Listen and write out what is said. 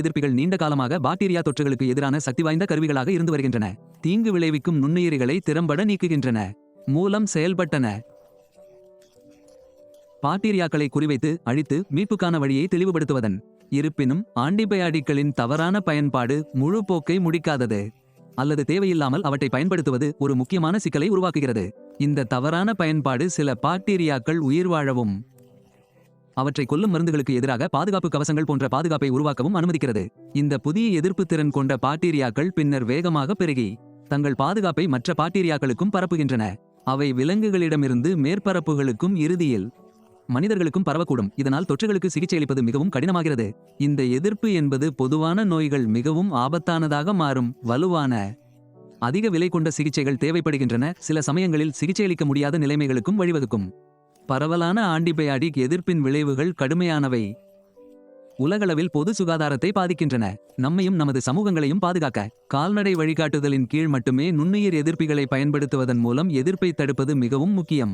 எதிர்ப்பிகள் நீண்ட காலமாக பாக்டீரியா தொற்றுகளுக்கு எதிரான சக்தி வாய்ந்த கருவிகளாக இருந்து வருகின்றன. தீங்கு விளைவிக்கும் நுண்ணுயிரிகளை திறம்பட நீக்குகின்றன. மூலம் செயல்பட்டன. பாக்டீரியாக்களை குறிவைத்து அழித்து மீட்புக்கான வழியை தெளிவுபடுத்துவதன். இருப்பினும் ஆன்டிபயாட்டிக்களின் தவறான பயன்பாடு முழு போக்கை முடிக்காதது, அல்லது தேவையில்லாமல் அவற்றை பயன்படுத்துவது ஒரு முக்கியமான சிக்கலை உருவாக்குகிறது. இந்த தவறான பயன்பாடு சில பாக்டீரியாக்கள் உயிர் வாழவும் அவற்றை கொல்லும் மருந்துகளுக்கு எதிராக பாதுகாப்பு கவசங்கள் போன்ற பாதுகாப்பை உருவாக்கவும் அனுமதிக்கிறது. இந்த புதிய எதிர்ப்பு திறன் கொண்ட பாக்டீரியாக்கள் பின்னர் வேகமாக பெருகி தங்கள் பாதுகாப்பை மற்ற பாக்டீரியாக்களுக்கும் பரப்புகின்றன. அவை விலங்குகளிடமிருந்து மேற்பரப்புகளுக்கும் இறுதியில் மனிதர்களுக்கும் பரவக்கூடும். இதனால் தொற்றுகளுக்கு சிகிச்சையளிப்பது மிகவும் கடினமாகிறது. இந்த எதிர்ப்பு என்பது பொதுவான நோய்கள் மிகவும் ஆபத்தானதாக மாறும் வலுவான அதிக விலை கொண்ட சிகிச்சைகள் தேவைப்படுகின்றன. சில சமயங்களில் சிகிச்சையளிக்க முடியாத நிலைமைகளுக்கும் வழிவகுக்கும். பரவலான ஆன்டிபயாட்டிக் எதிர்ப்பின் விளைவுகள் கடுமையானவை, உலகளவில் பொது சுகாதாரத்தை பாதிக்கின்றன. நம்மையும் நமது சமூகங்களையும் பாதுகாக்க கால்நடை வழிகாட்டுதலின் கீழ் மட்டுமே நுண்ணுயிர் எதிர்ப்பிகளை பயன்படுத்துவதன் மூலம் எதிர்ப்பை தடுப்பது மிகவும் முக்கியம்.